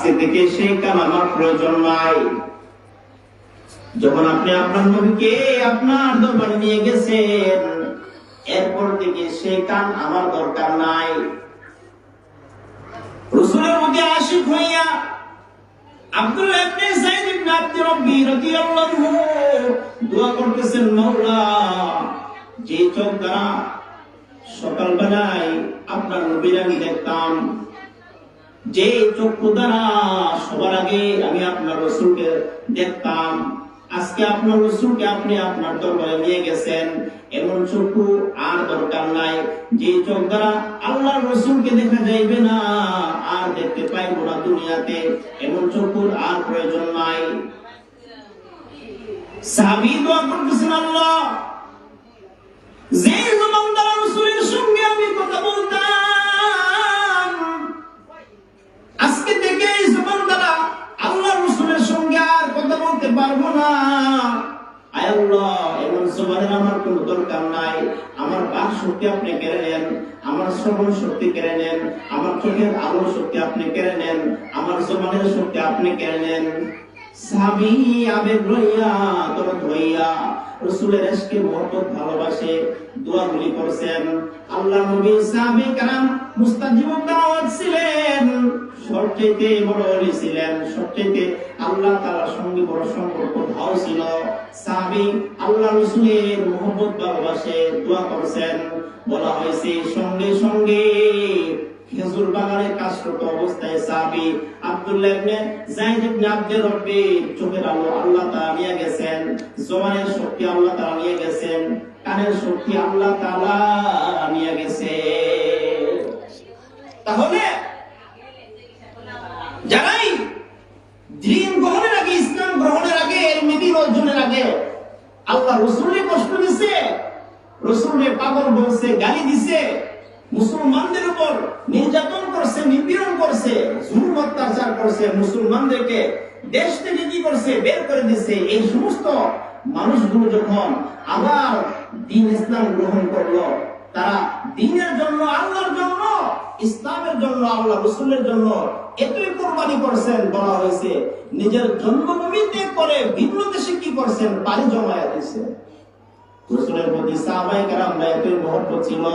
আজকে থেকে সেই কান আমার প্রয়োজন নাই। যখন আপনি আপনার নবীকে আপনার দরবারে নিয়ে গেছেন, এরপর থেকে সেই কান আমার দরকার নাই। রাসূলের প্রতি আশিক হইয়া আব্দুল্লাহ ইবনে যায়েদ ইবনে আব্দুর রাব্বি রাদিয়াল্লাহু দোয়া করতেছেন, মাওলা যে চোখ দ্বারা সকালবেলায় আপনার নবীর আমি দেখতাম, যে চক্ষু দ্বারা সবার আগে আমি আপনার রাসূলকে দেখতাম, আজকে আপনার রাসূলকে আপনি আপনার দরবারে নিয়ে গেছেন, এমন চক্ষু আর দরকার নাই। যে চোখ দ্বারা আল্লাহর রাসূলকে দেখা যাইবে না, আর দেখতে পাইবো না দুনিয়াতে, এমন চক্ষুর আর প্রয়োজন নাই। সাহাবী দোয়া করতেছেন, আল্লাহ যে জবান দ্বারা রাসূলের সঙ্গে আমি কথা বলতাম, আজকে থেকে এই জবান দ্বারা আল্লাহর রাসূলের সঙ্গে আর কথা বলতে পারবো না। আয় আল্লাহ, এমন জবানের আমার কোনো দরকার নাই। আমার বাক শক্তি আপনি কেড়ে নেন, আমার শ্রবণ শক্তি কেড়ে নেন, আমার চোখের আলোর শক্তি আপনি কেড়ে নেন, আমার জবানের শক্তি আপনি কেড়ে নেন। সাহাবী আবেগ লইয়া দরদ হইয়া রাসূলের ইশকে মহব্বত ভালোবাসে দোয়াগুলি করছেন। আল্লাহর নবী সাহাবী کرام মুস্তাজিবুদ দাওয়াত ছিলেন, সবচেয়ে বড় ওলি ছিলেন, সবচেয়ে আল্লাহ তাআলার সঙ্গে বড় সম্পর্ক ভালো ছিল। সাহাবী আল্লাহর রাসূলের মহব্বত ভালোবাসে দোয়া করছেন। বলা হয়েছে সঙ্গে সঙ্গে খেজুর বাগানে কাজরত অবস্থায় সাহাবী আব্দুল্লাহ ইবনে যায়েদ ইবনে আব্দুর রাব্বি চোখের আলো আল্লাহ তাআলা নিয়ে গেছেন, জবানের শক্তি আল্লাহ তাআলা নিয়ে গেছেন, কানের শক্তি আল্লাহ তাআলা নিয়ে গেছেন। তাহলে যারাই দিন গ্রহণের আগে, ইসলাম গ্রহণের আগে, এলমিদিন অর্জনের আগে আল্লাহ রাসূলকে কষ্ট দিছে, রাসূলকে পাগল বলছে, গালি দিছে, মুসলমানদের উপর নির্যাতন করছে, নিপীড়ন করছে, জুলুম অত্যাচার করছে, মুসলমানদেরকে দেশ থেকে কি করছে, বের করে দিছে, এই সমস্ত মানুষগুলো যখন আবার দ্বীন ইসলাম গ্রহণ করলো, তারা দ্বীনের জন্য, আল্লাহর জন্য, ইসলামের জন্য, আল্লাহ রাসূলের জন্য এতই কুরবানি করছেন। বলা হয়েছে নিজের জন্মভূমি ত্যাগ করে ভিন্ন দেশে কি করছেন, পাড়ি জমায়া দিয়েছেন। রাসূলের প্রতি সাহাবায়ে কেরামরা এতই মহব্বত ছিল,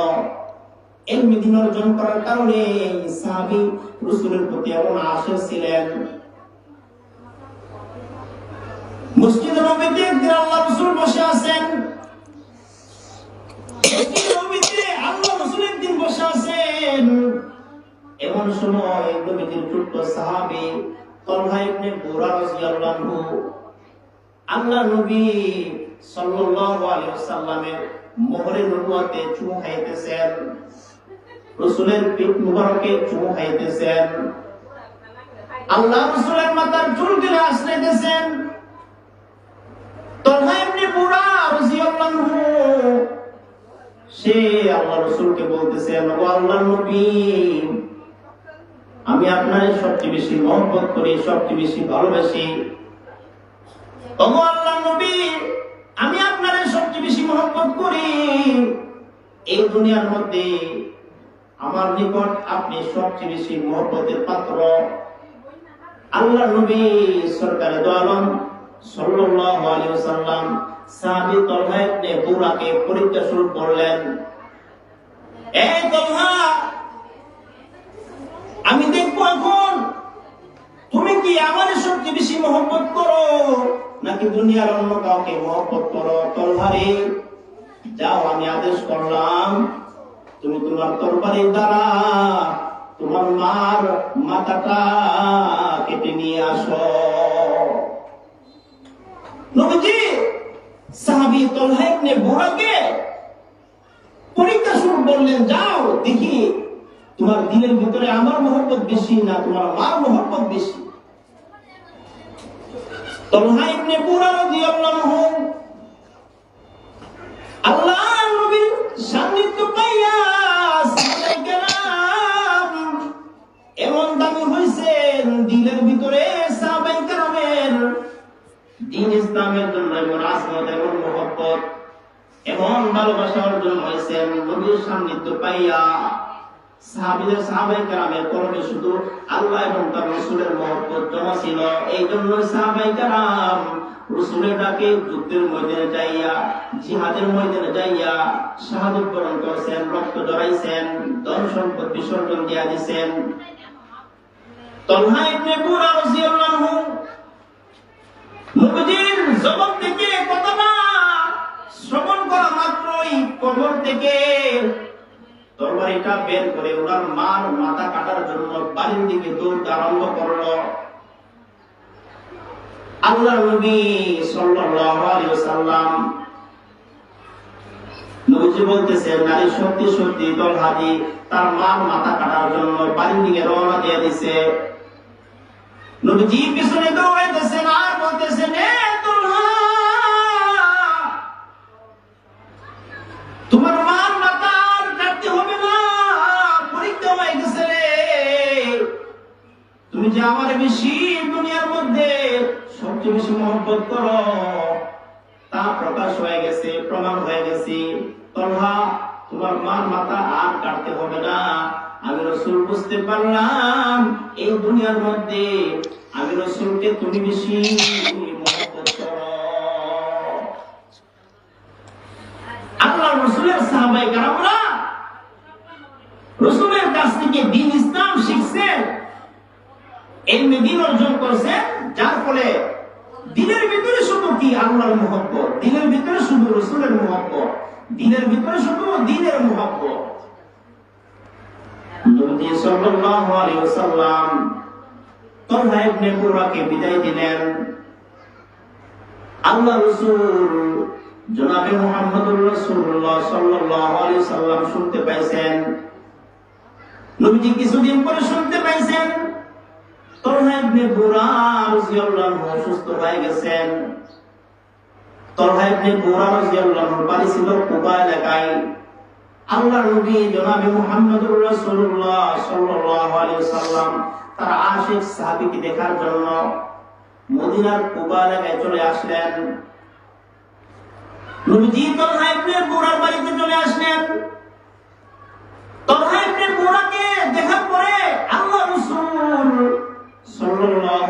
ইলমি দ্বীন অর্জন করার কারণে সাহাবী রাসূলের প্রতি এমন আশিক ছিলেন। মসজিদে নববীতে একদিন আল্লাহ রাসূল বসে আছেন, মসজিদে নববীতে আল্লাহ রাসূল একদিন বসে আছেন। এমন সময় নবীজির ছোট্ট সাহাবী তালহা ইবনে বুরা রাদিয়াল্লাহু আনহু আল্লাহ নবী সাল্লাল্লাহু আলাইহি ওয়াসাল্লামের মোহরে নবুয়তে চুমু খাইতেছেন, রাসূলের পিঠ মুবারকে চুমু খাইতেছেন, আল্লাহ রাসূলের মাথার চুলগুলো আঁচড়াইতেছেন। তালহা ইবনে বুরা রাদিয়াল্লাহু আনহু সে আল্লাহ রাসূলকে বলতেছেন, ও আল্লাহর নবী, আমি আপনারে সবচেয়ে বেশি মহব্বত করি, সবচেয়ে বেশি ভালোবাসি। ও আল্লাহর নবী, আমি আপনারে সবচেয়ে বেশি মহব্বত করি। এই দুনিয়ার মধ্যে আমার নিকট আপনি সবচেয়ে বেশি মহব্বতের পাত্র। আল্লাহর নবী সরকারে দো আলম সাল্লাল্লাহু আলাইহি ওয়াসাল্লাম সাহাবী তালহা ইবনে বুরাকে পরীক্ষা শুরু করলেন। এই তালহা, আমি দেখবো এখন তুমি কি আমার সবচেয়ে বেশি মহব্বত করো নাকি দুনিয়ার অন্য কাউকে মহব্বত করো। তালহা রে, যাও, আমি আদেশ করলাম, তুমি তোমার তরবারির দ্বারা তোমার মার মাথাটা কেটে নিয়ে আসো। নবীজি সাহাবী তালহা ইবনে বুরাকে পরীক্ষা শুরু করলেন, যাও দেখি তোমার দিলের ভিতরে আমার মহব্বত বেশি না তোমার মার মহব্বত বেশি। তালহা ইবনে বুরা রাদিয়াল্লাহু আনহু আল্লাহ নবীর সান্নিধ্য পাইয়া সাহাবায়ে কেরাম এমন দামি হইছেন, দিলের ভিতরে সাহাবায়ে কেরামের দ্বীন ইসলামের জন্য এমন আজমত, এমন মহব্বত, এমন ভালোবাসা অর্জন হয়েছেন নবীর সান্নিধ্য পাইয়া। সাহাবায়ে কেরামের কলবে শুধু আল্লাহ এবং তার রাসূলের মহব্বত জমা ছিল। এই জন্য সাহাবায়ে কেরাম রাসূলের ডাকে যুদ্ধের ময়দানে যাইয়া, জিহাদের ময়দানে যাইয়া শাহাদাত বরণ করেছেন, রক্ত ঝরাইছেন, ধন সম্পদ বিসর্জন দিয়া দিয়েছেন। তালহা ইবনে বুরা রাদিয়াল্লাহু নবীজির জবান থেকে কথাটা শ্রবণ করা মাত্রই কবর থেকে তরবারিটা বের করে ওনার মার মাথা কাটার জন্য বাড়ির দিকে দৌড় আরম্ভ করলো। আল্লাহর নবী সাল্লাল্লাহু আলাইহি ওয়াসাল্লাম নবীজি বলতেছেন, নারী সত্যি সত্যি তালহাজি তার মার মাথা কাটার জন্য বাড়ির দিকে রওনা দিয়ে দিয়েছে। নবীজি পিছনে দৌড়াইতেছেন আর বলতেছেন, এ তালহা, তোমার মার মাথা আর কাটতে হবে না, পরীক্ষা হয়ে গেছে রে। তুমি যে আমার বেশি দুনিয়ার মধ্যে সবচেয়ে বেশি মহব্বত করো তা প্রকাশ হয়ে গেছে, প্রমাণ হয়ে গেছে। তালহা, তোমার মার মাথা আর কাটতে হবে না। আমি রাসূল বুঝতে পারলাম এই দুনিয়ার মধ্যে আমি রাসূলকে তুমি বেশি মহব্বত করো। আল্লাহর রাসূলের সাহাবায়ে কেরামরা রাসূলের কাছ থেকে দ্বীন ইসলাম শিখছেন, ইলমে দ্বীন অর্জন করছেন, যার ফলে দ্বীনের ভিতরে শুধু কি আল্লাহর মহব্বত, দ্বীনের ভিতরে শুধু রাসূলের মহব্বত, দ্বীনের ভিতরে শুধু দ্বীনের মহব্বত। নবী সাল্লাল্লাহু আলাইহি ওয়াসাল্লাম তালহা ইবনে বুরাকে বিদায় দিলেন। আল্লাহ রাসূল জনাবে মুহাম্মদুর রাসূলুল্লাহ সাল্লাল্লাহু আলাইহি ওয়াসাল্লাম শুনতে পাইছেন, নবীজি কিছুদিন পরে শুনতে পাইছেন তালহা ইবনে বুরা রাদিয়াল্লাহু আনহু অসুস্থ হয়ে গেছেন। তালহা ইবনে বুরা রাদিয়াল্লাহু আনহু বাড়ি ছিল কুবা এলাকায়। আল্লাহর নবী জনাবে মুহাম্মদুর রাসূলুল্লাহ সাল্লাল্লাহু আলাইহি ওয়াসাল্লাম তার আশিক সাহাবীকে দেখার জন্য মদিনার কুবা এলাকায় চলে আসলেন। নবীজি তালহা ইবনে বুরার বাড়িতে চলে আসলেন। তালহা ইবনে বুরাকে দেখার পরে আল্লাহ রাসূল সাল্লাল্লাহু